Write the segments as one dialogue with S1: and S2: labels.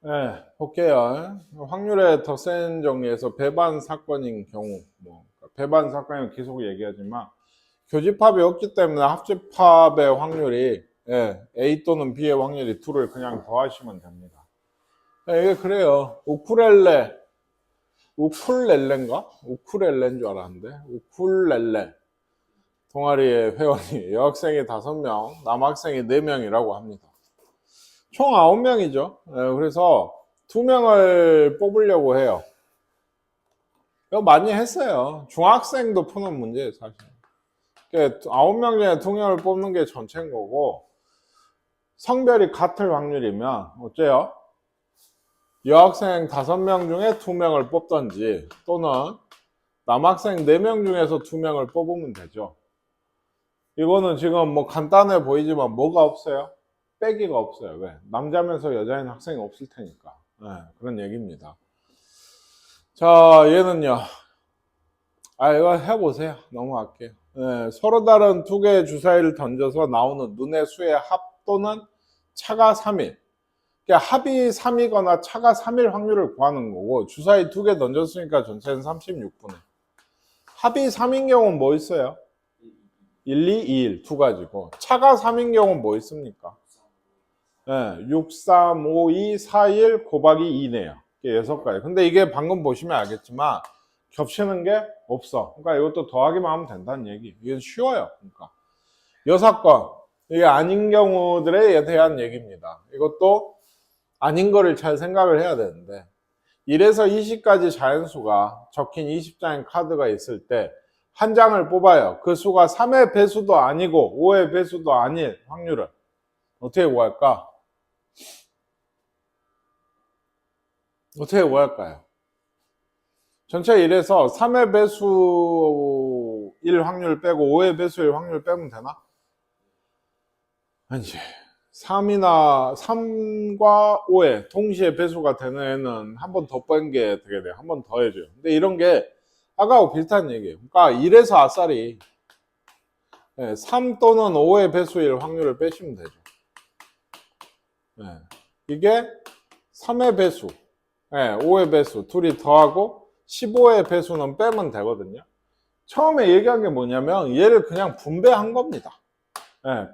S1: 네, 볼게요. 확률의 더 센 정리에서 배반 사건인 경우, 배반 사건은 계속 얘기하지만, 교집합이 없기 때문에 합집합의 확률이, A 또는 B의 확률이 2를 그냥 더하시면 됩니다. 이게 그래요. 우쿨렐레인가? 우쿨렐레인 줄 알았는데, 우쿨렐레. 동아리의 회원이 여학생이 5명, 남학생이 4명이라고 합니다. 총 9명이죠. 그래서 2명을 뽑으려고 해요. 이거 많이 했어요. 중학생도 푸는 문제예요, 사실. 9명 중에 2명을 뽑는 게 전체인 거고, 성별이 같을 확률이면, 어째요? 여학생 5명 중에 2명을 뽑던지, 또는 남학생 4명 중에서 2명을 뽑으면 되죠. 이거는 지금 뭐 간단해 보이지만 뭐가 없어요? 빼기가 없어요. 왜? 남자면서 여자인 학생이 없을 테니까. 그런 얘기입니다. 자, 얘는요. 이거 해보세요. 넘어갈게요. 서로 다른 2개의 주사위를 던져서 나오는 눈의 수의 합 또는 차가 3일. 그러니까 합이 3이거나 차가 3일 확률을 구하는 거고, 주사위 2개 던졌으니까 전체는 36분의. 합이 3인 경우는 뭐 있어요? 1, 2, 2, 1 두 가지고, 차가 3인 경우는 뭐 있습니까? 6, 3, 5, 2, 4, 1 곱하기 2네요. 6가지. 근데 이게 방금 보시면 알겠지만 겹치는 게 없어. 그러니까 이것도 더하기만 하면 된다는 얘기. 이게 쉬워요. 그러니까 6건. 이게 아닌 경우들에 대한 얘기입니다. 이것도 아닌 거를 잘 생각을 해야 되는데, 1에서 20까지 자연수가 적힌 20장의 카드가 있을 때 한 장을 뽑아요. 그 수가 3의 배수도 아니고 5의 배수도 아닐 확률을 어떻게 구할까? 어떻게 구할까요? 전체 1에서 3의 배수 1 확률 빼고 5의 배수 1 확률 빼면 되나? 아니지. 3과 5의 동시에 배수가 되는 애는 한 번 더 뺀 게 되게 돼요. 한 번 더 해줘요. 근데 이런 게 아까하고 비슷한 얘기예요. 그러니까 1에서 아싸리 3 또는 5의 배수일 확률을 빼시면 되죠. 이게 3의 배수, 5의 배수 둘이 더하고 15의 배수는 빼면 되거든요. 처음에 얘기한 게 뭐냐면 얘를 그냥 분배한 겁니다.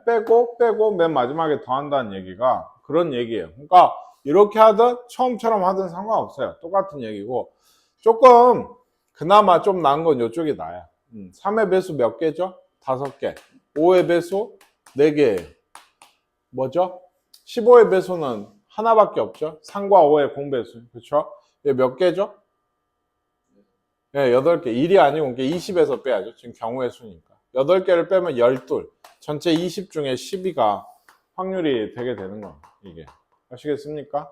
S1: 빼고 맨 마지막에 더한다는 얘기가 그런 얘기예요. 그러니까 이렇게 하든 처음처럼 하든 상관없어요. 똑같은 얘기고, 조금 그나마 좀 나은 건 이쪽이 나아요. 3의 배수 몇 개죠? 5개. 5의 배수 4개예요. 뭐죠? 15의 배수는 하나밖에 없죠. 3과 5의 공배수. 그렇죠? 이게 몇 개죠? 8개. 1이 아니고 20에서 빼야죠. 지금 경우의 수니까. 8개를 빼면 12. 전체 20 중에 12가 확률이 되게 되는 거예요. 이게. 아시겠습니까?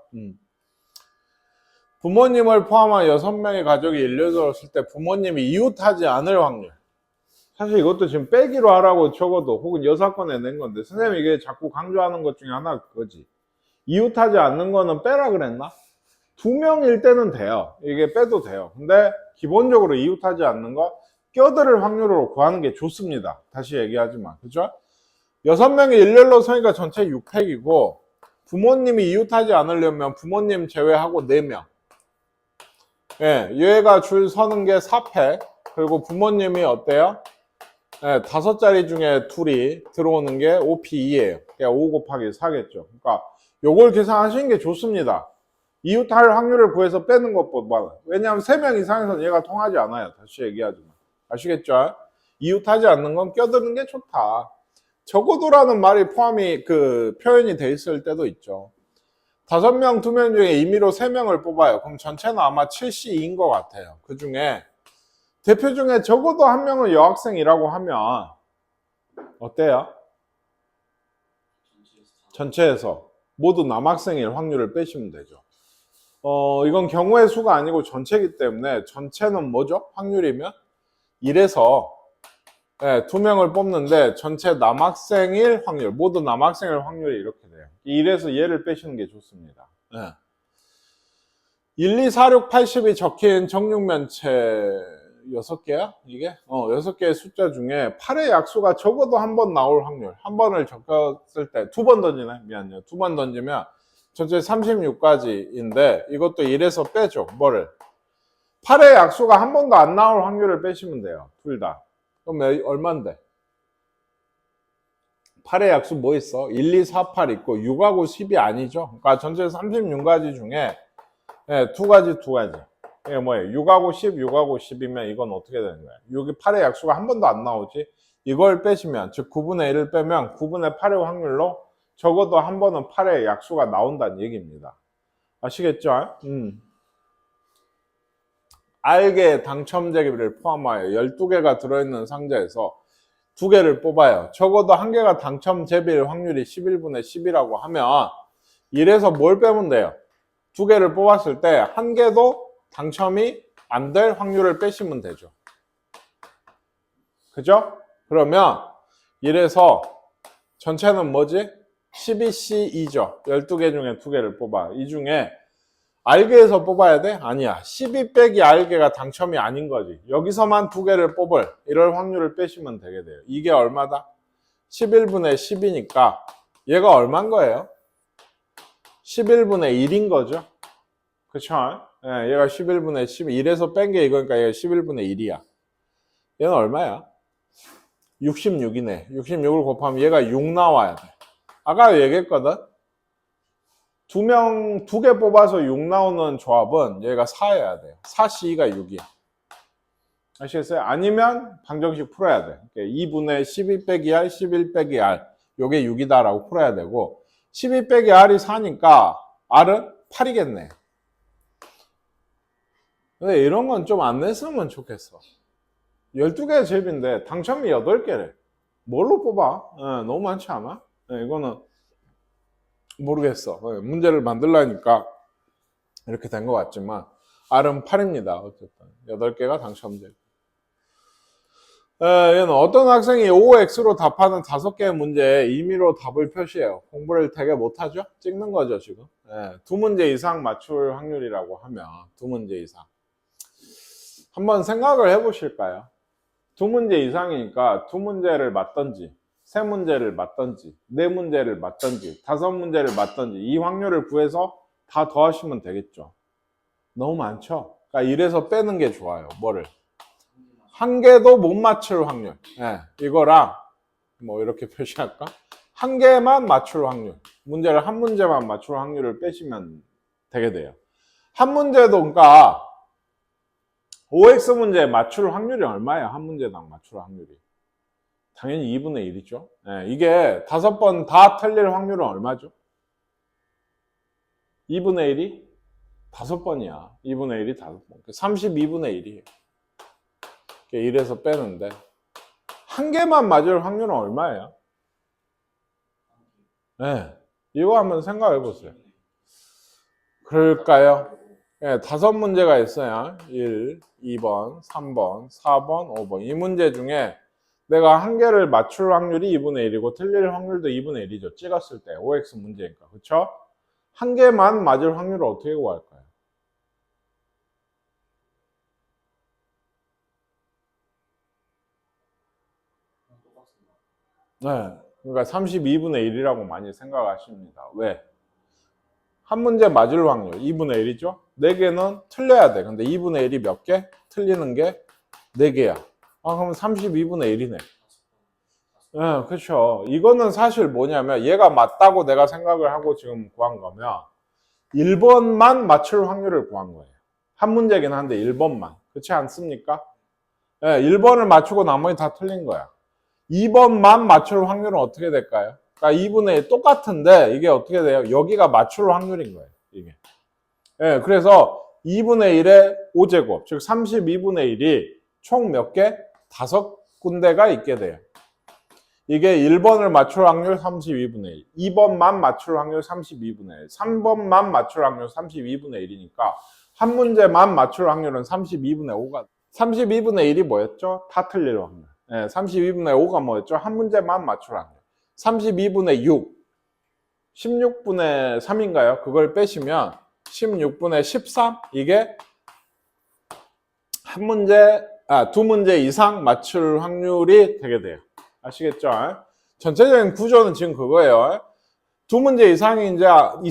S1: 부모님을 포함한 6명의 가족이 일려들었을 때 부모님이 이웃하지 않을 확률. 사실 이것도 지금 빼기로 하라고 적어도 혹은 여사건에 낸 건데, 선생님이 이게 자꾸 강조하는 것 중에 하나가 그거지. 이웃하지 않는 거는 빼라 그랬나? 2명일 때는 돼요. 이게 빼도 돼요. 근데 기본적으로 이웃하지 않는 거 껴들을 확률로 구하는 게 좋습니다. 다시 얘기하지만. 그죠? 6명이 일렬로 서니까 전체 6팩이고, 부모님이 이웃하지 않으려면 부모님 제외하고 4명. 얘가 줄 서는 게 4팩. 그리고 부모님이 어때요? 5자리 중에 둘이 들어오는 게 5P2예요. 그러니까 5 곱하기 4겠죠. 그러니까 요걸 계산하시는 게 좋습니다. 이웃할 확률을 구해서 빼는 것보다. 왜냐하면 3명 이상에서는 얘가 통하지 않아요. 다시 얘기하지만. 아시겠죠? 이웃하지 않는 건 껴드는 게 좋다. 적어도라는 말이 포함이 표현이 돼 있을 때도 있죠. 5명, 2명 중에 임의로 3명을 뽑아요. 그럼 전체는 아마 7C2인 것 같아요. 그 중에 대표 중에 적어도 1명은 여학생이라고 하면 어때요? 전체에서 모두 남학생일 확률을 빼시면 되죠. 이건 경우의 수가 아니고 전체이기 때문에 전체는 뭐죠? 확률이면 1에서 2명을 뽑는데 전체 남학생일 확률, 모두 남학생일 확률이 이렇게 돼요. 1에서 얘를 빼시는 게 좋습니다. 1, 2, 4, 6, 80이 적힌 정육면체 6개야? 이게? 6개의 숫자 중에 8의 약수가 적어도 한 번 나올 확률. 한 번을 적었을 때, 2번 던지네? 미안해요. 2번 던지면 전체 36가지인데 이것도 1에서 빼죠. 뭐를? 8의 약수가 한 번도 안 나올 확률을 빼시면 돼요. 둘 다. 그럼 얼만데? 8의 약수 뭐 있어? 1, 2, 4, 8 있고 6하고 10이 아니죠. 그러니까 전체 36가지 중에 두 가지. 이게 뭐예요? 6하고 10, 6하고 10이면 이건 어떻게 되는 거야? 6이 8의 약수가 한 번도 안 나오지. 이걸 빼시면, 즉 9분의 1을 빼면 9분의 8의 확률로 적어도 한 번은 8의 약수가 나온다는 얘기입니다. 아시겠죠? 알게 당첨되기를 포함하여 12개가 들어있는 상자에서 2개를 뽑아요. 적어도 1개가 당첨되길 확률이 11분의 10이라고 하면 1에서 뭘 빼면 돼요? 2개를 뽑았을 때 1개도 당첨이 안 될 확률을 빼시면 되죠. 그죠? 그러면 1에서 전체는 뭐지? 12C2죠. 12개 중에 2개를 뽑아. 이 중에 알게에서 뽑아야 돼? 아니야. 12 빼기 알게가 당첨이 아닌 거지. 여기서만 2개를 뽑을 이럴 확률을 빼시면 되게 돼요. 이게 얼마다? 11분의 10이니까 얘가 얼마인 거예요? 11분의 1인 거죠. 그쵸? 얘가 11분의 10, 1에서 뺀 게 이거니까 얘가 11분의 1이야. 얘는 얼마야? 66이네. 66을 곱하면 얘가 6 나와야 돼. 아까 얘기했거든? 2개 뽑아서 6 나오는 조합은 얘가 4여야 돼요. 4C2가 6이야. 아시겠어요? 아니면 방정식 풀어야 돼. 2분의 12 빼기 R, 11 빼기 R. 요게 6이다라고 풀어야 되고 12 빼기 R이 4니까 R은 8이겠네. 근데 이런 건 좀 안 냈으면 좋겠어. 12개 제비인데 당첨이 8개래. 뭘로 뽑아? 너무 많지 않아? 이거는 모르겠어. 문제를 만들라니까 이렇게 된 것 같지만 R은 8입니다. 어쨌든 8개가 당첨되고 얘는 어떤 학생이 OX로 답하는 5개의 문제에 임의로 답을 표시해요. 공부를 되게 못하죠? 찍는 거죠 지금. 2문제 이상 맞출 확률이라고 하면 2문제 이상 한번 생각을 해보실까요? 2문제 이상이니까 2문제를 맞던지 3문제를 맞던지 4문제를 맞던지 5문제를 맞던지 이 확률을 구해서 다 더하시면 되겠죠. 너무 많죠? 그러니까 1에서 빼는 게 좋아요. 뭐를? 1개도 못 맞출 확률. 이거랑 뭐 이렇게 표시할까? 1개만 맞출 확률. 문제를 한 문제만 맞출 확률을 빼시면 되게 돼요. 한 문제도 그러니까 OX 문제 맞출 확률이 얼마예요? 한 문제당 맞출 확률이. 당연히 2분의 1이죠. 이게 5번 다 틀릴 확률은 얼마죠? 2분의 1이 5번이야. 2분의 1이 5번. 32분의 1이에요. 1에서 빼는데 1개만 맞을 확률은 얼마예요? 이거 한번 생각해 보세요. 그럴까요? 5문제가 있어요. 1, 2번, 3번, 4번, 5번. 이 문제 중에 내가 1개를 맞출 확률이 2분의 1이고 틀릴 확률도 2분의 1이죠. 찍었을 때 OX 문제니까. 그렇죠? 1개만 맞을 확률을 어떻게 구할까요? 그러니까 32분의 1이라고 많이 생각하십니다. 왜? 한 문제 맞을 확률 2분의 1이죠? 4개는 틀려야 돼. 근데 2분의 1이 몇 개? 틀리는 게 4개야. 그럼 32분의 1이네. 그렇죠. 이거는 사실 뭐냐면 얘가 맞다고 내가 생각을 하고 지금 구한 거면 1번만 맞출 확률을 구한 거예요. 한 문제긴 한데 1번만. 그렇지 않습니까? 1번을 맞추고 나머지 다 틀린 거야. 2번만 맞출 확률은 어떻게 될까요? 그러니까 2분의 1 똑같은데 이게 어떻게 돼요? 여기가 맞출 확률인 거예요. 이게. 그래서 2분의 1의 5제곱, 즉 32분의 1이 총 몇 개? 5군데가 있게 돼요. 이게 1번을 맞출 확률 32분의 1, 2번만 맞출 확률 32분의 1, 3번만 맞출 확률 32분의 1이니까 한 문제만 맞출 확률은 32분의 5가 32분의 1이 뭐였죠? 다 틀릴 확률. 32분의 5가 뭐였죠? 한 문제만 맞출 확률. 32분의 6, 16분의 3인가요? 그걸 빼시면 16분의 13? 이게 두 문제 이상 맞출 확률이 되게 돼요. 아시겠죠? 전체적인 구조는 지금 그거예요. 두 문제 이상이니까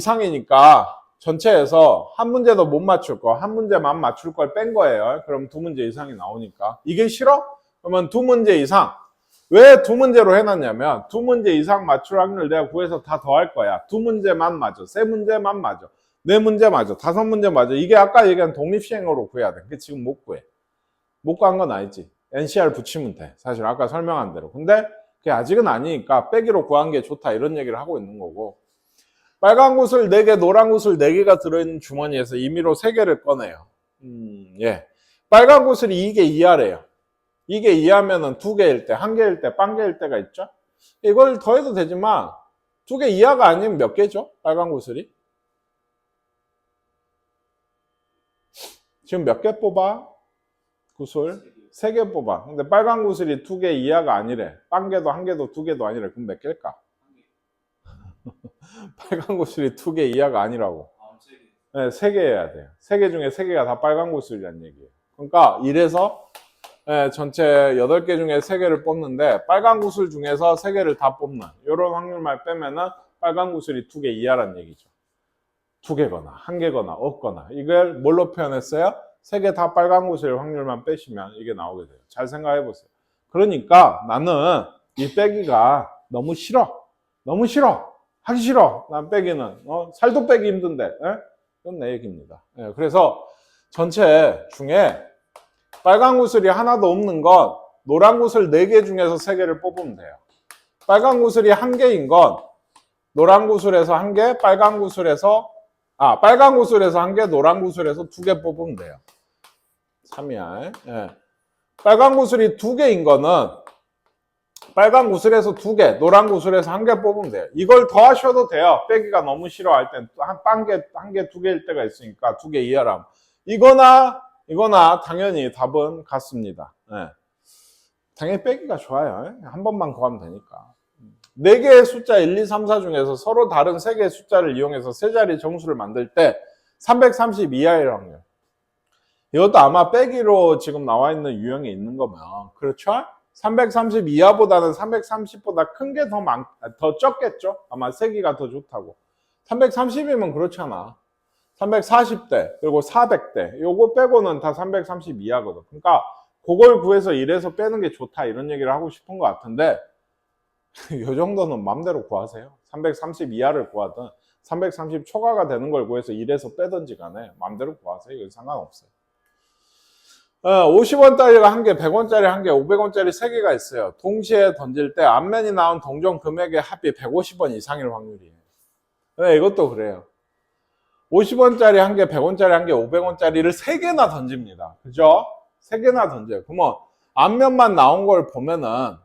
S1: 전체에서 한 문제도 못 맞출 거, 한 문제만 맞출 걸 뺀 거예요. 그럼 두 문제 이상이 나오니까. 이게 싫어? 그러면 두 문제 이상. 왜 두 문제로 해놨냐면 두 문제 이상 맞출 확률 내가 구해서 다 더할 거야. 두 문제만 맞아. 세 문제만 맞아. 네 문제 맞아. 다섯 문제 맞아. 이게 아까 얘기한 독립시행으로 구해야 돼. 근데 지금 못 구해. 못 구한 건 아니지. NCR 붙이면 돼. 사실 아까 설명한 대로. 근데 그게 아직은 아니니까 빼기로 구한 게 좋다. 이런 얘기를 하고 있는 거고. 빨간 구슬 4개, 노란 구슬 4개가 들어있는 주머니에서 임의로 3개를 꺼내요. 예. 빨간 구슬이 이게 이하래요. 이게 이하면은 2개일 때, 1개일 때, 0개일 때가 있죠? 이걸 더해도 되지만 2개 이하가 아니면 몇 개죠? 빨간 구슬이? 지금 몇 개 뽑아? 구슬? 3개 뽑아. 근데 빨간 구슬이 2개 이하가 아니래. 0개도 1개도 2개도 아니래. 그럼 몇 개일까? 빨간 구슬이 2개 이하가 아니라고. 네, 3개 해야 돼요. 3개 중에 3개가 다 빨간 구슬이라는 얘기예요. 그러니까 이래서 전체 8개 중에 3개를 뽑는데 빨간 구슬 중에서 3개를 다 뽑는 이런 확률만 빼면은 빨간 구슬이 2개 이하라는 얘기죠. 2개거나 1개거나 없거나 이걸 뭘로 표현했어요? 3개 다 빨간 구슬 확률만 빼시면 이게 나오게 돼요. 잘 생각해 보세요. 그러니까 나는 이 빼기가 너무 싫어. 너무 싫어. 하기 싫어. 난 빼기는 살도 빼기 힘든데. 이건 내 얘기입니다. 그래서 전체 중에 빨간 구슬이 하나도 없는 건 노란 구슬 4개 중에서 3개를 뽑으면 돼요. 빨간 구슬이 1개인 건 노란 구슬에서 1개, 빨간 구슬에서 1개, 노란 구슬에서 2개 뽑으면 돼요. 3이야. 예. 빨간 구슬이 2개인 거는 빨간 구슬에서 2개, 노란 구슬에서 1개 뽑으면 돼요. 이걸 더 하셔도 돼요. 빼기가 너무 싫어할 땐 한 개, 2개일 때가 있으니까 2개 이하라면. 이거나 당연히 답은 같습니다. 예. 당연히 빼기가 좋아요. 한 번만 구하면 되니까. 4개의 숫자 1, 2, 3, 4 중에서 서로 다른 3개의 숫자를 이용해서 세 자리 정수를 만들 때 330 이하의 확률. 이것도 아마 빼기로 지금 나와 있는 유형이 있는 거면 그렇죠? 330 이하보다는 330보다 큰 게 더 적겠죠? 아마 세기가 더 좋다고. 330이면 그렇잖아. 340대 그리고 400대 요거 빼고는 다 330 이하거든. 그러니까 그걸 구해서 이래서 빼는 게 좋다 이런 얘기를 하고 싶은 것 같은데 이 정도는 맘대로 구하세요. 330 이하를 구하든 330 초과가 되는 걸 구해서 이래서 빼든지 간에 맘대로 구하세요. 이건 상관없어요. 50원짜리가 1개, 100원짜리 1개, 500원짜리 3개가 있어요. 동시에 던질 때 앞면이 나온 동전 금액의 합이 150원 이상일 확률이에요. 네, 이것도 그래요. 50원짜리 1개, 100원짜리 1개, 500원짜리를 3개나 던집니다. 그죠? 3개나 던져요. 그러면 앞면만 나온 걸 보면은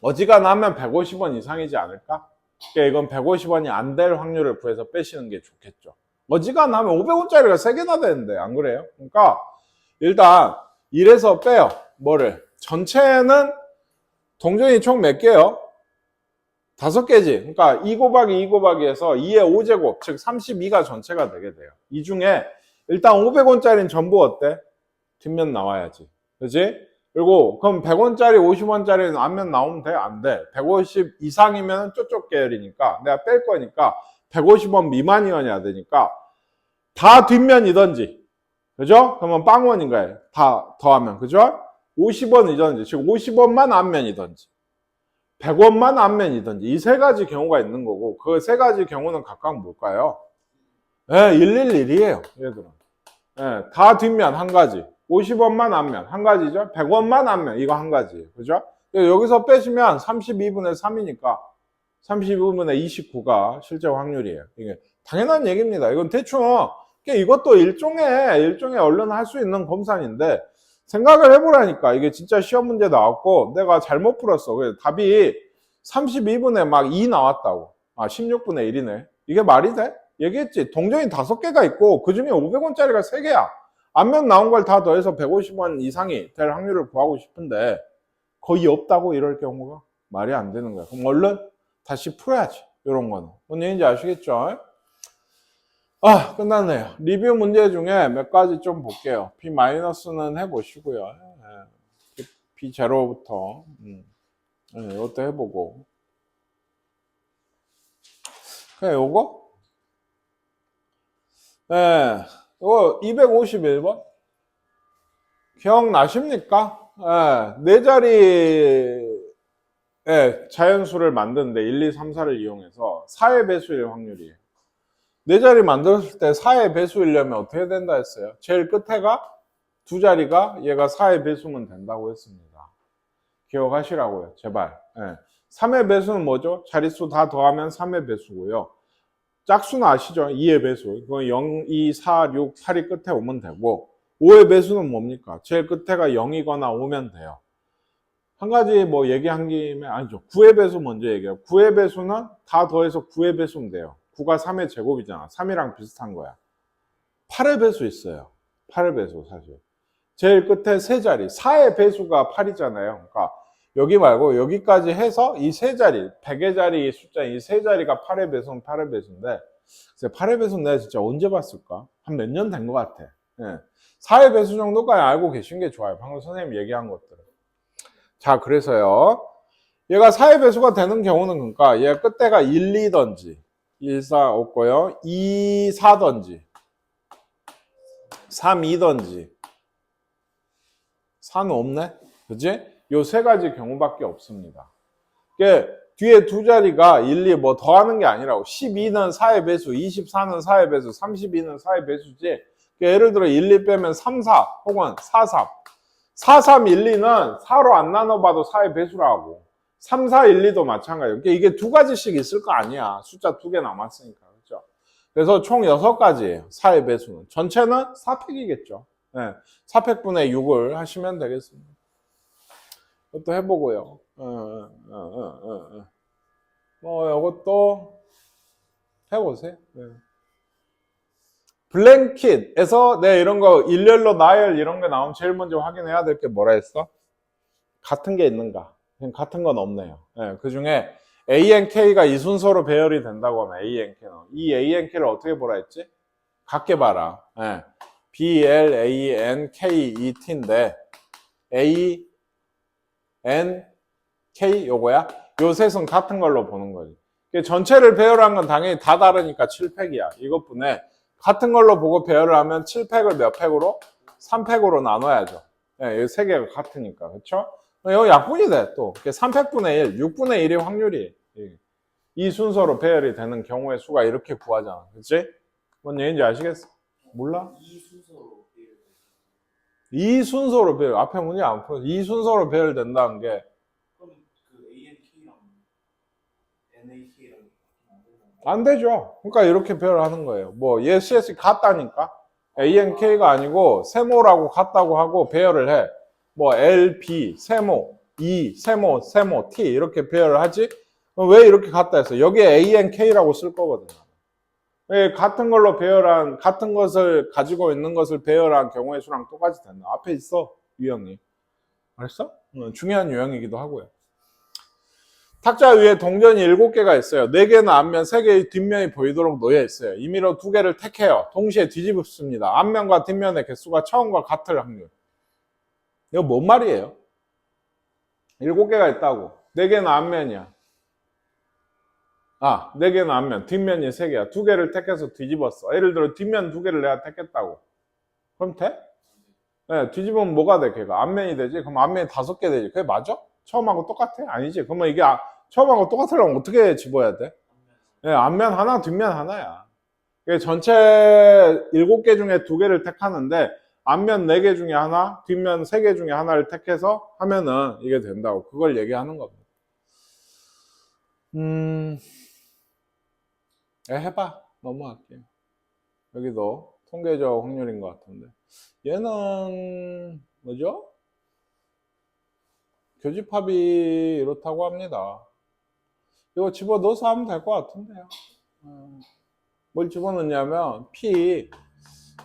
S1: 어지간하면 150원 이상이지 않을까? 그러니까 이건 150원이 안 될 확률을 구해서 빼시는 게 좋겠죠. 어지간하면 500원짜리가 3개나 되는데 안 그래요? 그러니까 일단 이래서 빼요. 뭐를? 전체는 동전이 총 몇 개요? 5개지. 그러니까 2 곱하기 2 곱하기 해서 2의 5제곱, 즉 32가 전체가 되게 돼요. 이 중에 일단 500원짜리는 전부 어때? 뒷면 나와야지. 그렇지? 그리고 그럼 100원짜리, 50원짜리는 앞면 나오면 돼? 안 돼. 150 이상이면 저쪽 계열이니까 내가 뺄 거니까 150원 미만이어야 되니까 다 뒷면이던지. 그죠? 그러면 빵원인 거예요. 다 더하면. 그죠? 50원이던지, 즉 50원만 앞면이던지 100원만 앞면이던지 이 세 가지 경우가 있는 거고 그 세 가지 경우는 각각 뭘까요? 111이에요. 얘들은. 다 뒷면 한 가지. 50원만 앞면 한 가지죠. 100원만 앞면 이거 한 가지예요. 그죠? 여기서 빼시면 32분의 3이니까 32분의 29가 실제 확률이에요. 이게 당연한 얘기입니다. 이건 대충 이것도 일종의 얼른 할 수 있는 검산인데 생각을 해보라니까. 이게 진짜 시험 문제 나왔고 내가 잘못 풀었어. 그래서 답이 32분의 막 2 나왔다고. 16분의 1이네. 이게 말이 돼? 얘기했지. 동전이 5개가 있고 그 중에 500원짜리가 3개야. 앞면 나온 걸 다 더해서 150원 이상이 될 확률을 구하고 싶은데 거의 없다고 이럴 경우가 말이 안 되는 거야. 그럼 얼른 다시 풀어야지. 이런 거는. 뭔 얘기인지 아시겠죠? 끝났네요. 리뷰 문제 중에 몇 가지 좀 볼게요. B-는 해보시고요. B0부터 이것도 해보고 요거? 예, 요거 251번? 기억나십니까? 예, 네 자리 자연수를 만드는데 1, 2, 3, 4를 이용해서 4의 배수일 확률이에요. 네 자리 만들었을 때 4의 배수이려면 어떻게 된다 했어요? 제일 끝에가 두 자리가 얘가 4의 배수면 된다고 했습니다. 기억하시라고요, 제발. 3의 배수는 뭐죠? 자릿수 다 더하면 3의 배수고요. 짝수는 아시죠? 2의 배수. 그건 0, 2, 4, 6, 8이 끝에 오면 되고 5의 배수는 뭡니까? 제일 끝에가 0이거나 오면 돼요. 한 가지 뭐 얘기한 김에 아니죠. 9의 배수 먼저 얘기해요. 9의 배수는 다 더해서 9의 배수면 돼요. 9가 3의 제곱이잖아. 3이랑 비슷한 거야. 8의 배수 있어요. 8의 배수 사실. 제일 끝에 세 자리. 4의 배수가 8이잖아요. 그러니까 여기 말고 여기까지 해서 이 세 자리, 100의 자리 숫자 이 세 자리가 8의 배수는 8의 배수인데 8의 배수는 내가 진짜 언제 봤을까? 한 몇 년 된 것 같아. 4의 배수 정도까지 알고 계신 게 좋아요. 방금 선생님 얘기한 것들은. 자, 그래서요. 얘가 4의 배수가 되는 경우는 그러니까 얘 끝에가 1, 2던지 1, 4 없고요. 2, 4던지 3, 2던지 4는 없네? 그치? 요 세 가지 경우밖에 없습니다. 뒤에 두 자리가 1, 2 뭐 더하는 게 아니라고 12는 4의 배수, 24는 4의 배수, 32는 4의 배수지. 예를 들어 1, 2 빼면 3, 4 혹은 4, 3 4, 3, 1, 2는 4로 안 나눠봐도 4의 배수라고. 3, 4, 1, 2도 마찬가지예요. 이게 두 가지씩 있을 거 아니야. 숫자 두 개 남았으니까. 그렇죠? 그래서 총 6가지예요. 4의 배수는. 전체는 4팩이겠죠. 4팩분의 6을 하시면 되겠습니다. 이것도 해보고요. 이것도 해보세요. 블랭킷에서 이런 거 일렬로 나열 이런 게 나오면 제일 먼저 확인해야 될 게 뭐라 했어? 같은 게 있는가? 같은 건 없네요. 그 중에 A, N, K가 이 순서로 배열이 된다고 하면 A, N, K는 이 A, N, K를 어떻게 보라 했지? 같게 봐라. B, L, A, N, K, E, T인데 A, N, K 요거야? 요 셋은 같은 걸로 보는 거지. 전체를 배열한 건 당연히 다 다르니까 7팩이야. 이것뿐에 같은 걸로 보고 배열을 하면 7팩을 몇 팩으로? 3팩으로 나눠야죠. 이 세 개가 같으니까. 그렇죠? 이거 약분이 돼. 또 3팩분의 1, 6분의 1의 확률이 이 순서로 배열이 되는 경우의 수가 이렇게 구하잖아. 그치? 뭔 얘기인지 아시겠어? 몰라? 이 순서로 배열. 앞에 문이 안 풀어. 이 순서로 배열된다는 게
S2: 그럼 그 ANK랑 NAK랑
S1: 안 되죠. 그러니까 이렇게 배열하는 거예요. 뭐 얘 CS 같다니까. ANK가 아니고 세모라고 같다고 하고 배열을 해. 뭐 LP, 세모, E, 세모, 세모, T 이렇게 배열을 하지. 왜 이렇게 같다 했어? 여기에 ANK라고 쓸 거거든요. 같은 걸로 배열한, 같은 것을 가지고 있는 것을 배열한 경우의 수랑 똑같이 된다. 앞에 있어, 유형이. 알았어? 중요한 유형이기도 하고요. 탁자 위에 동전이 7개가 있어요. 4개는 앞면, 3개의 뒷면이 보이도록 놓여 있어요. 임의로 2개를 택해요. 동시에 뒤집습니다. 앞면과 뒷면의 개수가 처음과 같을 확률. 이거 뭔 말이에요? 7개가 있다고. 4개는 앞면이야. 4개는 앞면, 뒷면이 3개야. 2개를 택해서 뒤집었어. 예를 들어 뒷면 2개를 내가 택했다고. 그럼 돼? 네, 뒤집으면 뭐가 돼, 걔가? 앞면이 되지? 그럼 앞면이 5개 되지. 그게 맞아? 처음하고 똑같아? 아니지. 그러면 이게 처음하고 똑같으려면 어떻게 집어야 돼? 네, 앞면 하나, 뒷면 하나야. 전체 7개 중에 2개를 택하는데 앞면 4개 중에 하나, 뒷면 3개 중에 하나를 택해서 하면은 이게 된다고. 그걸 얘기하는 겁니다. 해봐. 넘어갈게요. 여기도 통계적 확률인 것 같은데. 얘는 뭐죠? 교집합이 이렇다고 합니다. 이거 집어넣어서 하면 될 것 같은데요. 뭘 집어넣냐면 P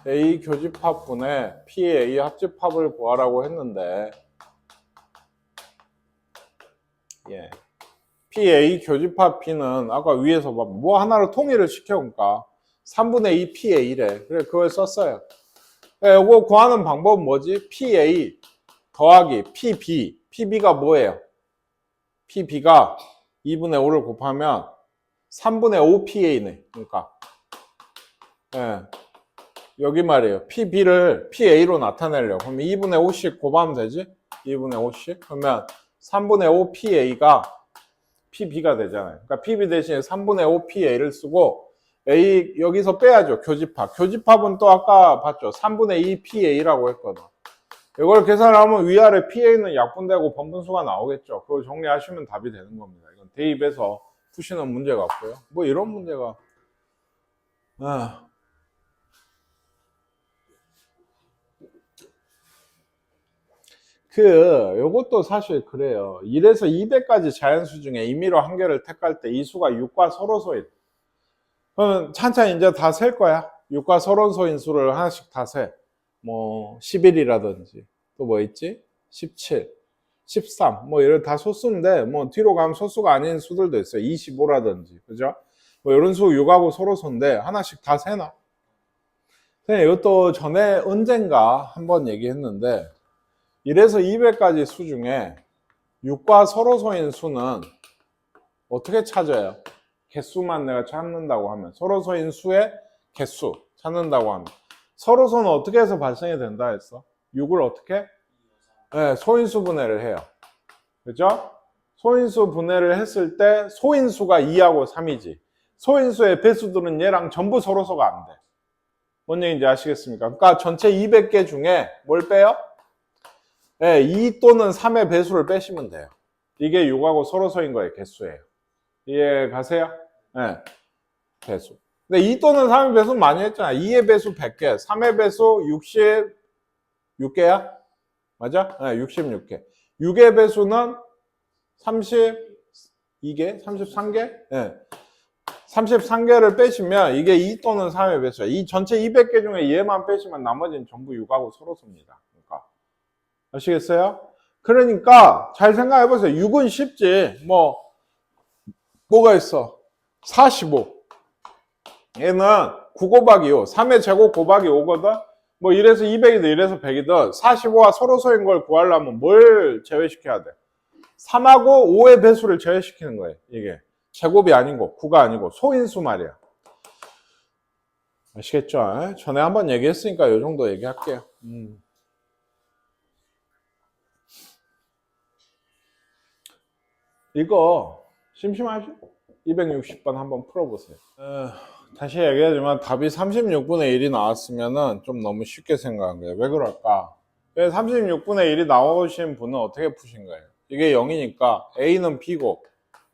S1: A 교집합분의 P A 합집합을 구하라고 했는데 P A 교집합 P는 아까 위에서 뭐 하나를 통일을 시켜보니까 3분의 2 P A래. 그래 그걸 썼어요. 이거 구하는 방법은 뭐지? P A 더하기 P B P B가 뭐예요? P B가 2분의 5를 곱하면 3분의 5PA네. 그러니까. 예. 여기 말이에요. PB를 PA로 나타내려고. 그럼 2분의 5씩 곱하면 되지? 2분의 5씩. 그러면 3분의 5PA가 PB가 되잖아요. 그러니까 PB 대신에 3분의 5PA를 쓰고 A 여기서 빼야죠. 교집합. 교집합은 또 아까 봤죠. 3분의 2PA라고 했거든. 이걸 계산하면 위아래 PA는 약분되고 번분수가 나오겠죠. 그걸 정리하시면 답이 되는 겁니다. 이건 대입해서 푸시는 문제가 없고요. 뭐 이런 문제가 요것도 사실 그래요. 1에서 200까지 자연수 중에 임의로 한 개를 택할 때 이 수가 6과 서로소인. 그럼 찬찬히 이제 다 셀 거야. 6과 서로소인 수를 하나씩 다 세. 뭐 11이라든지 또 뭐 있지? 17, 13 뭐 이런 다 소수인데 뭐 뒤로 가면 소수가 아닌 수들도 있어요. 25라든지 그죠? 뭐 이런 수 6하고 서로소인데 하나씩 다 세나? 이것도 전에 언젠가 한번 얘기했는데 1에서 200까지 수 중에 6과 서로소인 수는 어떻게 찾아요? 개수만 내가 찾는다고 하면 서로소인 수의 개수 찾는다고 하면 서로소는 어떻게 해서 발생이 된다 했어? 6을 어떻게? 네, 소인수 분해를 해요. 그죠? 소인수 분해를 했을 때 소인수가 2하고 3이지 소인수의 배수들은 얘랑 전부 서로소가 안 돼. 뭔 얘기인지 아시겠습니까? 그러니까 전체 200개 중에 뭘 빼요? 네, 2 또는 3의 배수를 빼시면 돼요. 이게 6하고 서로소인 거의 개수예요. 이해 가세요? 네, 배수. 근데 2 또는 3의 배수 많이 했잖아. 2의 배수 100개, 3의 배수 66개야? 맞아? 네, 66개. 6의 배수는 32개? 33개? 네. 33개를 빼시면 이게 2 또는 3의 배수야. 이 전체 200개 중에 얘만 빼시면 나머지는 전부 6하고 서로소입니다. 그러니까. 아시겠어요? 그러니까 잘 생각해 보세요. 6은 쉽지. 뭐가 있어? 45. 얘는 9 곱하기 5. 3의 제곱 곱하기 5거든? 뭐 1에서 200이든 1에서 100이든 45와 서로소인 걸 구하려면 뭘 제외시켜야 돼? 3하고 5의 배수를 제외시키는 거예요. 이게. 제곱이 아니고 9가 아니고 소인수 말이야. 아시겠죠? 전에 한번 얘기했으니까 이 정도 얘기할게요. 이거 심심하죠? 260번 한번 풀어보세요. 다시 얘기하지만 답이 36분의 1이 나왔으면 좀 너무 쉽게 생각한 거예요. 왜 그럴까? 36분의 1이 나오신 분은 어떻게 푸신 거예요? 이게 0이니까 A는 B고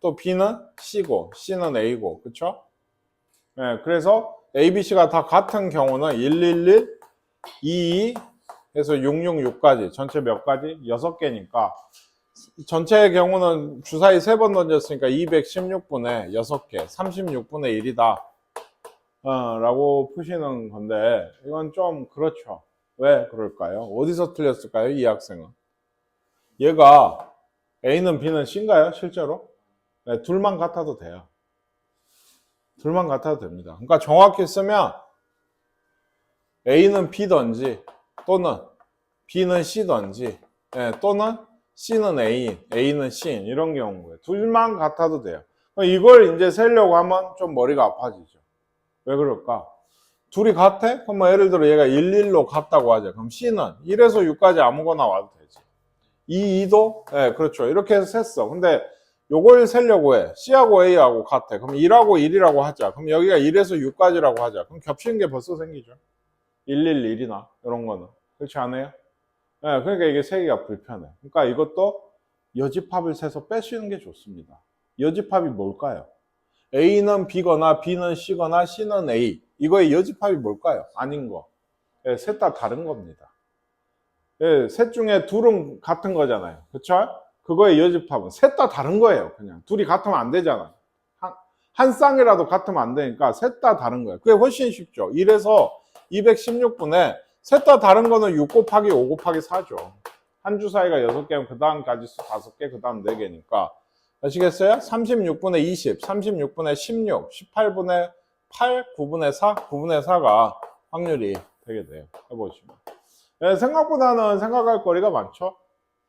S1: 또 B는 C고 C는 A고 그쵸? 네, 그래서 A, B, C가 다 같은 경우는 111, 22 해서 666까지 전체 몇 가지? 6개니까 전체의 경우는 주사위 3번 던졌으니까 216분의 6개, 36분의 1이다 라고 푸시는 건데 이건 좀 그렇죠. 왜 그럴까요? 어디서 틀렸을까요? 이 학생은 얘가 A는 B는 C인가요? 실제로? 네, 둘만 같아도 돼요. 둘만 같아도 됩니다. 그러니까 정확히 쓰면 A는 B든지 또는 B는 C든지 네, 또는 C는 A, A는 C 이런 경우에 둘만 같아도 돼요. 이걸 이제 세려고 하면 좀 머리가 아파지죠. 왜 그럴까? 둘이 같아? 그럼 예를 들어 얘가 11로 같다고 하자. 그럼 C는 1에서 6까지 아무거나 와도 되지. 2, 2도? 네, 그렇죠. 이렇게 해서 셌어. 근데 요걸 세려고 해. C하고 A하고 같아. 그럼 1하고 1이라고 하자. 그럼 여기가 1에서 6까지라고 하자. 그럼 겹치는 게 벌써 생기죠. 111이나 이런 거는. 그렇지 않아요? 네, 그러니까 이게 세기가 불편해. 그러니까 이것도 여집합을 세서 빼시는 게 좋습니다. 여집합이 뭘까요? A는 B거나 B는 C거나 C는 A. 이거의 여집합이 뭘까요? 아닌 거. 네, 셋 다 다른 겁니다. 네, 셋 중에 둘은 같은 거잖아요. 그쵸? 그거의 여집합은 셋 다 다른 거예요. 그냥 둘이 같으면 안 되잖아. 한 쌍이라도 같으면 안 되니까 셋 다 다른 거예요. 그게 훨씬 쉽죠. 1에서 216분에 셋 다 다른 거는 6 곱하기 5 곱하기 4죠. 한 주사위가 6개면 그 다음 가지수 5개, 그 다음 4개니까. 아시겠어요? 36분의 20, 36분의 16, 18분의 8, 9분의 4, 9분의 4가 확률이 되게 돼요. 해보시면. 네, 생각보다는 생각할 거리가 많죠.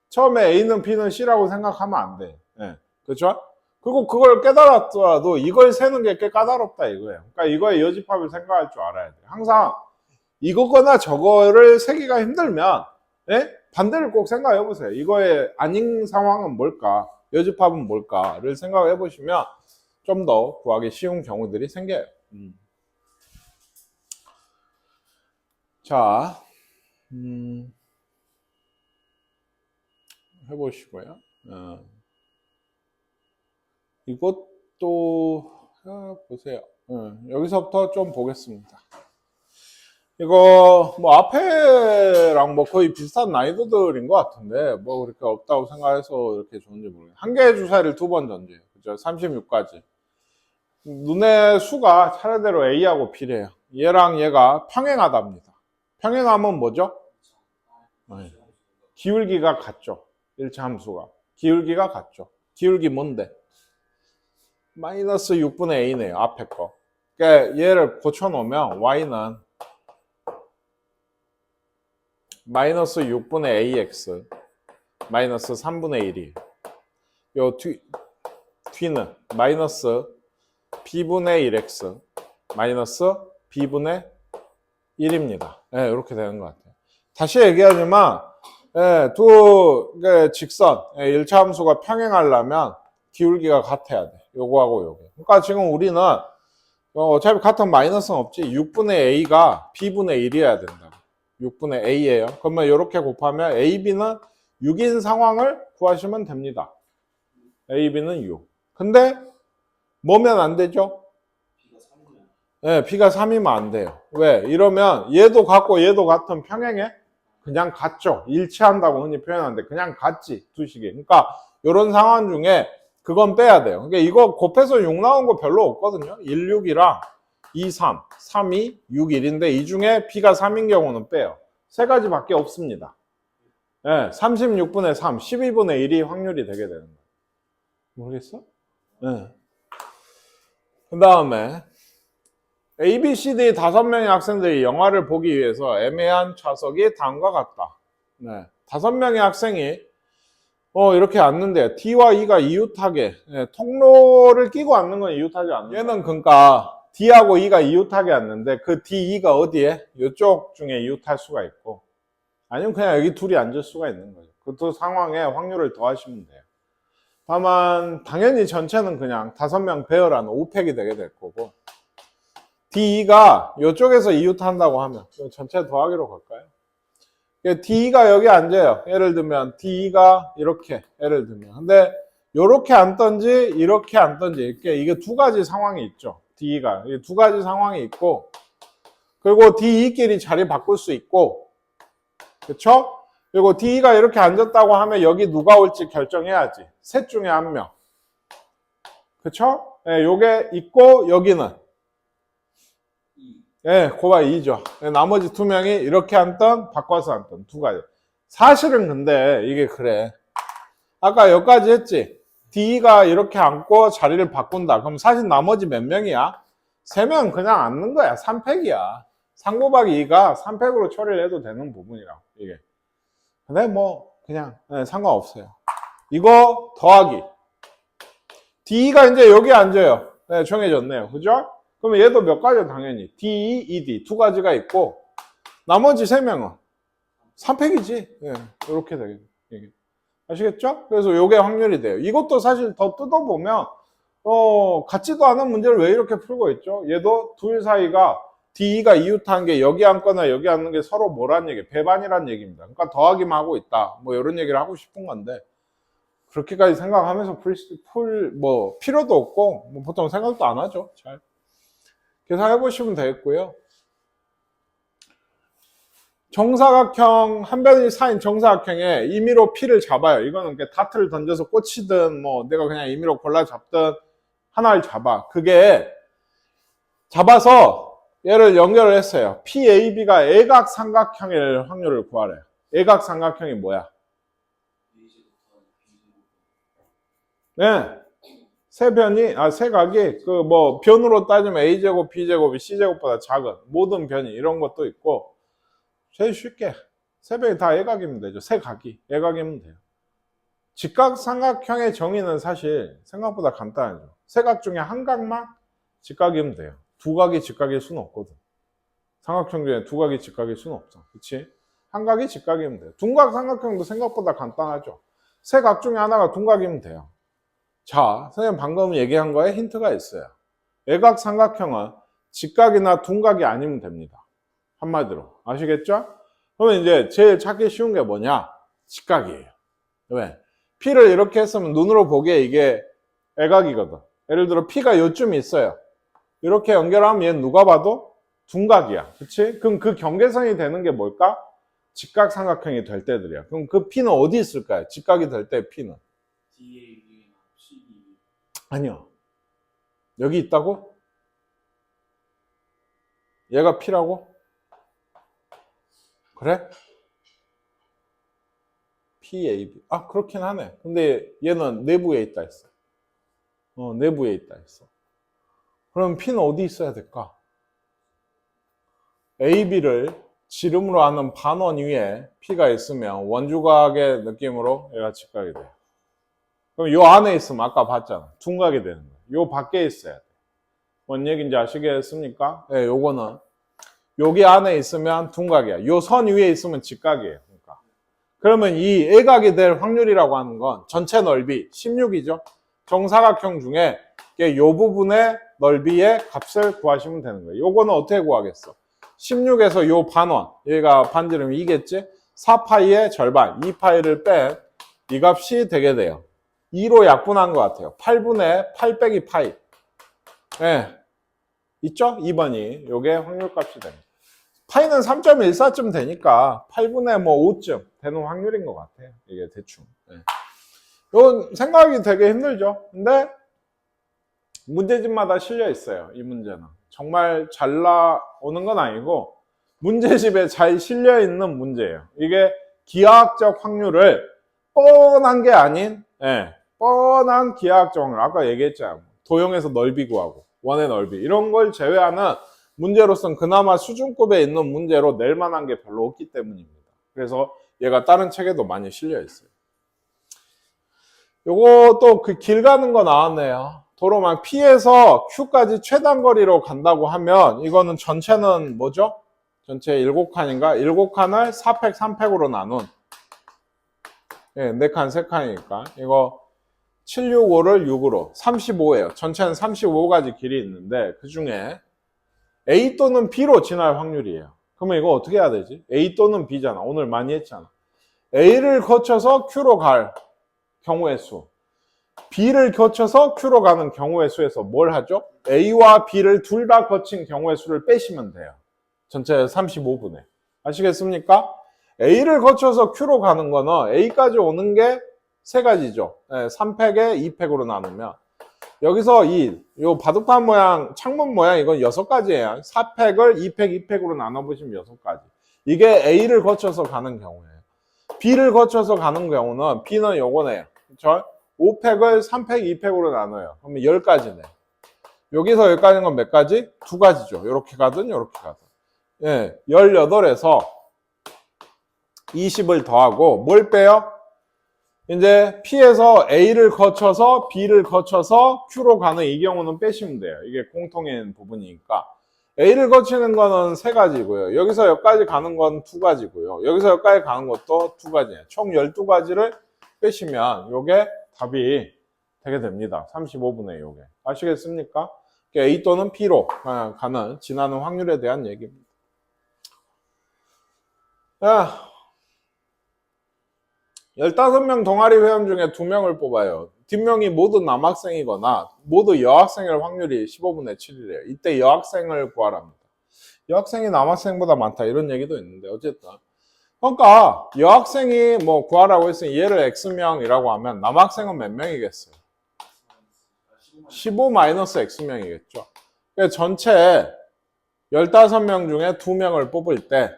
S1: 처음에 A는 B는 C라고 생각하면 안 돼. 네, 그렇죠? 그리고 그걸 깨달았더라도 이걸 세는 게 꽤 까다롭다 이거예요. 그러니까 이거의 여집합을 생각할 줄 알아야 돼요. 항상 이거거나 저거를 세기가 힘들면 예? 반대를 꼭 생각해 보세요. 이거의 아닌 상황은 뭘까? 여집합은 뭘까를 생각해 보시면 좀 더 구하기 쉬운 경우들이 생겨요. 자, 해보시고요. 이것도 보세요. 여기서부터 좀 보겠습니다. 이거 뭐 앞에랑 뭐 거의 비슷한 난이도들인 것 같은데 뭐 그렇게 없다고 생각해서 이렇게 좋은지 모르겠어요. 한 개의 주사위를 두 번 던져요. 그죠? 36까지. 눈의 수가 차례대로 A하고 B래요. 얘랑 얘가 평행하답니다. 평행하면 뭐죠? 기울기가 같죠. 일차 함수가. 기울기가 같죠. 기울기 뭔데? 마이너스 6분의 A네요. 앞에 거. 그러니까 얘를 고쳐놓으면 Y는 마이너스 6분의 AX 마이너스 3분의 1이에요. 요 뒤는 마이너스 B분의 1X 마이너스 B분의 1입니다. 네, 이렇게 되는 것 같아요. 다시 얘기하지만 두 직선 1차 함수가 평행하려면 기울기가 같아야 돼. 요거하고 요거. 그러니까 지금 우리는 어차피 같은 마이너스는 없지. 6분의 A가 B분의 1이어야 된다. 6분의 A예요. 그러면 이렇게 곱하면 AB는 6인 상황을 구하시면 됩니다. AB는 6. 근데 뭐면 안 되죠? 네, B가 3이면 안 돼요. 왜? 이러면 얘도 같고 얘도 같은 평행에 그냥 같죠. 일치한다고 흔히 표현하는데 그냥 같지. 두 식이. 그러니까 이런 상황 중에 그건 빼야 돼요. 그러니까 이거 곱해서 6 나온 거 별로 없거든요. 1, 6이랑 2, 3, 3, 2, 6, 1인데 이 중에 B가 3인 경우는 빼요. 세 가지밖에 없습니다. 네, 36분의 3, 12분의 1이 확률이 되게 되는 거예요. 모르겠어? 네. 그 다음에 A, B, C, D 5명의 학생들이 영화를 보기 위해서 애매한 좌석이 다음과 같다. 네. 5명의 학생이 이렇게 앉는데 D와 E가 이웃하게 통로를 끼고 앉는 건 이웃하지 않는다. 얘는 그러니까 D하고 E가 이웃하게 앉는데 그 D, E가 어디에? 이쪽 중에 이웃할 수가 있고 아니면 그냥 여기 둘이 앉을 수가 있는 거죠. 그 두 상황에 확률을 더하시면 돼요. 다만 당연히 전체는 그냥 5명 배열한 5팩이 되게 될 거고 D가 이쪽에서 이웃한다고 하면 전체 더하기로 갈까요? D가 여기 앉아요. 예를 들면 D가 이렇게 예를 들면 근데 이렇게 앉던지 이렇게 앉던지 이게 두 가지 상황이 있죠. D가 두 가지 상황이 있고 그리고 D끼리 자리 바꿀 수 있고 그렇죠? 그리고 D가 이렇게 앉았다고 하면 여기 누가 올지 결정해야지. 셋 중에 한 명. 그렇죠? 요게 있고 여기는 고바 2죠. 나머지 두 명이 이렇게 앉던 바꿔서 앉던 두 가지. 사실은 근데 이게 그래. 아까 여기까지 했지. D가 이렇게 앉고 자리를 바꾼다. 그럼 사실 나머지 몇 명이야? 3명 그냥 앉는 거야. 3팩이야. 3 곱하기 2가 3팩으로 처리를 해도 되는 부분이라고 이게. 근데 뭐 그냥 상관없어요. 이거 더하기. D가 이제 여기 앉아요. 정해졌네요. 그죠? 그러면 얘도 몇 가지요? 당연히 D, ED 두 가지가 있고 나머지 3명은 3팩이지. 이렇게 되겠죠. 아시겠죠? 그래서 이게 확률이 돼요. 이것도 사실 더 뜯어보면 같지도 않은 문제를 왜 이렇게 풀고 있죠? 얘도 둘 사이가 D가 이웃한 게 여기 앉거나 여기 앉는 게 서로 뭐란 얘기예요? 배반이란 얘기입니다. 그러니까 더하기만 하고 있다. 뭐 이런 얘기를 하고 싶은 건데 그렇게까지 생각하면서 뭐 필요도 없고 뭐 보통 생각도 안 하죠. 잘 계산해 보시면 되겠고요. 정사각형 한 변이 사인 정사각형에 임의로 P를 잡아요. 이거는 다트를 던져서 꽂히든 뭐 내가 그냥 임의로 골라 잡든 하나를 잡아. 그게 잡아서 얘를 연결을 했어요. PAB가 애각삼각형일 확률을 구하래요. 애각삼각형이 뭐야? 네. 세 각이 변으로 따지면 A제곱, B제곱이 C제곱보다 작은 모든 변이 이런 것도 있고 제일 쉽게 세 변이 다 애각이면 되죠. 세 각이 애각이면 돼요. 직각삼각형의 정의는 사실 생각보다 간단하죠. 세 각 중에 한 각만 직각이면 돼요. 두 각이 직각일 수는 없거든. 삼각형 중에 두 각이 직각일 수는 없어. 그치? 한 각이 직각이면 돼요. 둔각 삼각형도 생각보다 간단하죠. 세 각 중에 하나가 둔각이면 돼요. 자, 선생님 방금 얘기한 거에 힌트가 있어요. 외곽 삼각형은 직각이나 둔각이 아니면 됩니다. 한마디로. 아시겠죠? 그러면 이제 제일 찾기 쉬운 게 뭐냐? 직각이에요. 왜? P를 이렇게 했으면 눈으로 보기에 이게 외곽이거든. 예를 들어 P가 요쯤 있어요. 이렇게 연결하면 얘는 누가 봐도 둔각이야. 그치? 그럼 그 경계선이 되는 게 뭘까? 직각 삼각형이 될 때들이야. 그럼 그 P는 어디 있을까요? 직각이 될 때 P는?
S2: DAB나 CB.
S1: 아니요. 여기 있다고? 얘가 P라고? 그래? PAB. 아, 그렇긴 하네. 근데 얘는 내부에 있다 했어. 내부에 있다 했어. 그럼 P는 어디 있어야 될까? AB를 지름으로 하는 반원 위에 P가 있으면 원주각의 느낌으로 얘가 직각이 돼요. 그럼 요 안에 있으면 아까 봤잖아. 둔각이 되는 거예요. 요 밖에 있어야 돼. 뭔 얘기인지 아시겠습니까? 네, 요거는 여기 안에 있으면 둔각이야. 요 선 위에 있으면 직각이에요. 그러니까. 그러면 이 애각이 될 확률이라고 하는 건 전체 넓이 16이죠. 정사각형 중에 요 부분의 넓이의 값을 구하시면 되는 거예요. 요거는 어떻게 구하겠어? 16에서 요 반원, 얘가 반지름이 2겠지? 4파이의 절반, 2파이를 뺀 이 값이 되게 돼요. 2로 약분한 것 같아요. 8분의 8 빼기 파이. 네. 있죠? 2번이. 요게 확률값이 됩니다. 파이는 3.14쯤 되니까 8분의 5쯤 되는 확률인 것 같아요. 이게 대충. 네. 이건 생각하기 되게 힘들죠? 근데 문제집마다 실려 있어요. 이 문제는. 정말 잘 나오는 건 아니고 문제집에 잘 실려 있는 문제예요. 이게 기하학적 확률을 뻔한 게 아닌 뻔한 기하학적 확률. 아까 얘기했잖아요. 도형에서 넓이 구하고 원의 넓이 이런 걸 제외하는 문제로서는 그나마 수준급에 있는 문제로 낼 만한 게 별로 없기 때문입니다. 그래서 얘가 다른 책에도 많이 실려 있어요. 요거 또 그 길 가는 거 나왔네요. 도로망 P에서 Q까지 최단거리로 간다고 하면 이거는 전체는 뭐죠? 전체 7칸인가? 7칸을 4팩, 3팩으로 나눈 4칸, 3칸이니까 이거 765를 6으로 35예요. 전체는 35가지 길이 있는데 그 중에 A 또는 B로 지날 확률이에요. 그러면 이거 어떻게 해야 되지? A 또는 B잖아. 오늘 많이 했잖아. A를 거쳐서 Q로 갈 경우의 수, B를 거쳐서 Q로 가는 경우의 수에서 뭘 하죠? A와 B를 둘 다 거친 경우의 수를 빼시면 돼요. 전체 35분의. 아시겠습니까? A를 거쳐서 Q로 가는 거는 A까지 오는 게 세 가지죠. 3팩에 2팩으로 나누면 여기서 요 바둑판 모양, 창문 모양 이건 6가지예요. 4팩을 2팩, 2팩으로 나눠보시면 6가지. 이게 A를 거쳐서 가는 경우예요. B를 거쳐서 가는 경우는 B는 요거네요. 그렇죠? 5팩을 3팩, 2팩으로 나눠요. 그러면 10가지네. 여기서 여기까지는 건 몇 가지? 2가지죠. 이렇게 가든 이렇게 가든. 18에서 20을 더하고 뭘 빼요? 이제 P에서 A를 거쳐서 B를 거쳐서 Q로 가는 이 경우는 빼시면 돼요. 이게 공통인 부분이니까. A를 거치는 거는 3가지고요. 여기서 여기까지 가는 건 2가지고요. 여기서 여기까지 가는 것도 2가지예요. 총 12가지를 빼시면 요게 답이 되게 됩니다. 35분의 요게. 아시겠습니까? A 또는 P로 가는 지나는 확률에 대한 얘기입니다. 자, 15명 동아리 회원 중에 2명을 뽑아요. 뒷명이 모두 남학생이거나 모두 여학생일 확률이 15분의 7이래요. 이때 여학생을 구하랍니다. 여학생이 남학생보다 많다 이런 얘기도 있는데 어쨌든 그러니까 여학생이 뭐 구하라고 했으니 얘를 X명이라고 하면 남학생은 몇 명이겠어요? 15-X명이겠죠. 그러니까 전체 15명 중에 2명을 뽑을 때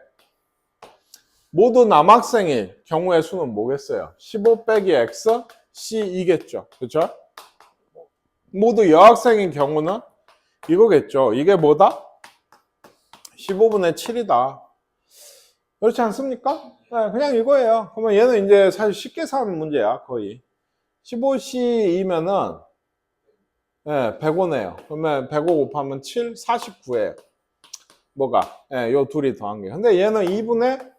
S1: 모두 남학생일 경우의 수는 뭐겠어요? 15 빼기 X, C2겠죠. 그렇죠? 모두 여학생인 경우는 이거겠죠. 이게 뭐다? 15분의 7이다. 그렇지 않습니까? 네, 그냥 이거예요. 그러면 얘는 이제 사실 쉽게 사는 문제야, 거의. 15C이면은 예, 105네요. 그러면 105 곱하면 7, 49예요. 뭐가? 예, 요 둘이 더한 게. 근데 얘는 2분의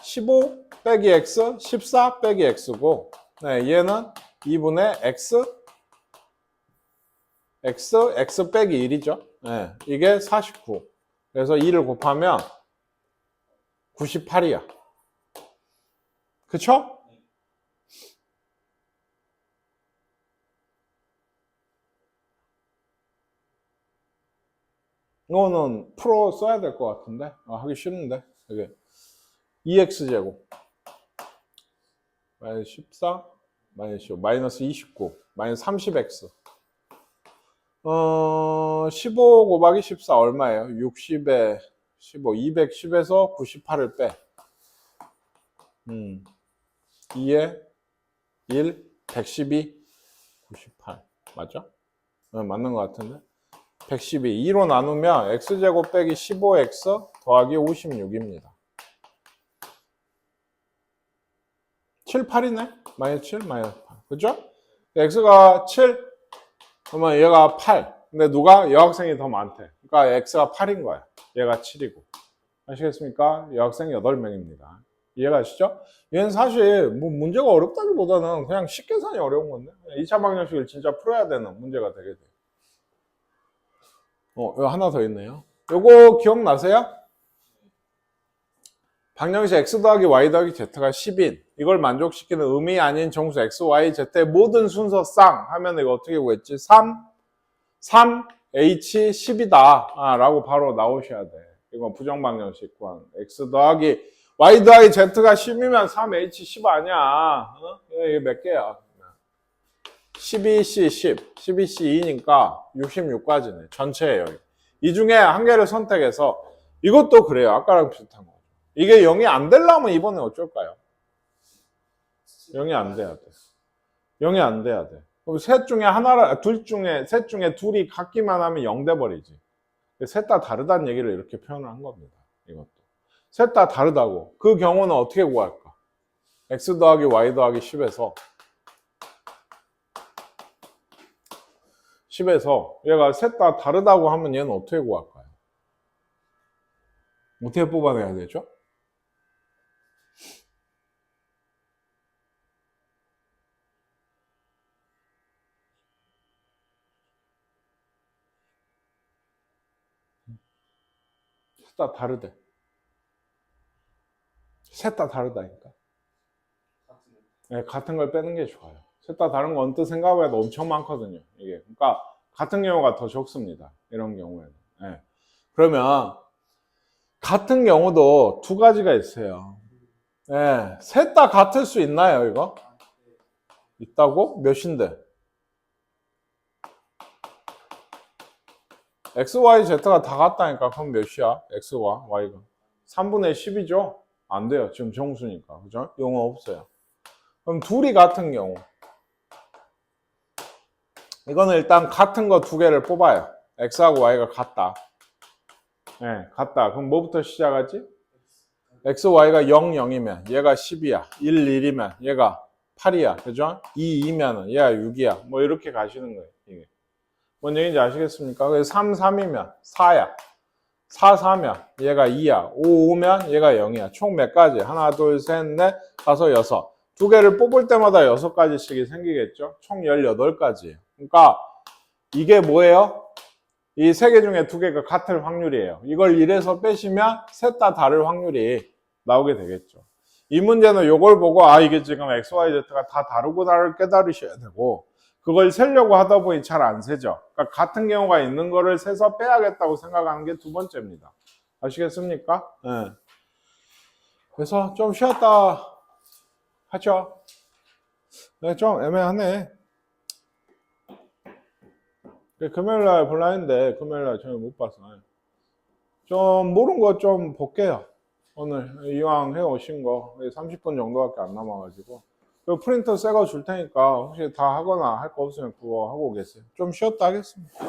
S1: 15 빼기 x, 14 빼기 x고, 네, 얘는 2분의 x 빼기 1이죠. 네, 이게 49. 그래서 2를 곱하면 98이야. 그쵸? 이거는 풀어 써야 될 것 같은데? 하기 싫은데? 이게 2x제곱 마이너스 14 마이너스 15 마이너스 29 마이너스 30x 15 곱하기 14 얼마예요? 60에 15 210에서 98을 빼 2에 1 112 98 맞죠? 네, 맞는 것 같은데 112 2로 나누면 x제곱 빼기 15x 더하기 56입니다 7, 8이네? 마이너스 7, 마이너스 8 그죠? x가 7 그러면 얘가 8 근데 누가? 여학생이 더 많대 그러니까 x가 8인 거야 얘가 7이고 아시겠습니까? 여학생 8명입니다 이해가시죠? 얘는 사실 뭐 문제가 어렵다기보다는 그냥 식계산이 어려운 건데 2차 방정식을 진짜 풀어야 되는 문제가 되게 돼요 이거 하나 더 있네요 요거 기억나세요? 방정식 x 더하기 y 더하기 z가 10인 이걸 만족시키는 의미 아닌 정수 x, y, z의 모든 순서쌍 하면 이거 어떻게 구했지? 3, h 10이다 라고 바로 나오셔야 돼 이건 부정방정식 구한 x 더하기 y 더하기 z가 10이면 3h 10 아니야 이게 몇 개야? 12c 10 12c 2니까 66까지네 전체예요 이 중에 한 개를 선택해서 이것도 그래요 아까랑 비슷한 거 이게 0이 안 되려면 이번에 어쩔까요? 0이 안 돼야 돼 0이 안 돼야 돼 그럼 셋 중에 둘이 같기만 하면 0 돼버리지 셋 다 다르다는 얘기를 이렇게 표현을 한 겁니다 이것도 셋 다 다르다고 그 경우는 어떻게 구할까? x 더하기 y 더하기 10에서 얘가 셋 다 다르다고 하면 얘는 어떻게 구할까요? 어떻게 뽑아내야 되죠? 셋 다 다르대 셋 다 다르다니까 네, 같은 걸 빼는 게 좋아요 셋 다 다른 거 언뜻 생각해도 엄청 많거든요 이게 그러니까 같은 경우가 더 적습니다 이런 경우에는 네. 그러면 같은 경우도 두 가지가 있어요 네. 셋 다 같을 수 있나요 이거? 있다고? 몇인데? x, y, z가 다 같다니까 그럼 몇이야? x와 y가 3분의 10이죠? 안 돼요 지금 정수니까 그죠? 용어 없어요 그럼 둘이 같은 경우 이거는 일단 같은 거 두 개를 뽑아요 x하고 y가 같다 네, 같다 그럼 뭐부터 시작하지? x, y가 0, 0이면 얘가 10이야 1, 1이면 얘가 8이야 그죠? 2, 2면 얘가 6이야 뭐 이렇게 가시는 거예요 이게. 뭔 얘기인지 아시겠습니까? 그래서 3, 3이면 4야 4, 4면 얘가 2야 5, 5면 얘가 0이야 총 몇 가지? 하나, 둘, 셋, 넷, 다섯, 여섯 두 개를 뽑을 때마다 6가지씩이 생기겠죠? 총 18가지예요 그러니까 이게 뭐예요? 이 세 개 중에 두 개가 같을 확률이에요 이걸 1에서 빼시면 셋 다 다를 확률이 나오게 되겠죠 이 문제는 이걸 보고 이게 지금 x, y, z가 다 다르구나를 깨달으셔야 되고 그걸 세려고 하다 보니 잘 안 세죠 그러니까 같은 경우가 있는 거를 세서 빼야겠다고 생각하는 게 두 번째입니다 아시겠습니까? 네. 그래서 좀 쉬었다 하죠 네, 좀 애매하네 금요일날 볼라 했는데 금요일날 저는 못 봐서 좀 모르는 거 좀 볼게요 오늘 이왕 해오신 거 30분 정도밖에 안 남아가지고 그 프린터 새 거 줄 테니까 혹시 다 하거나 할 거 없으면 그거 하고 계세요 좀 쉬었다 하겠습니다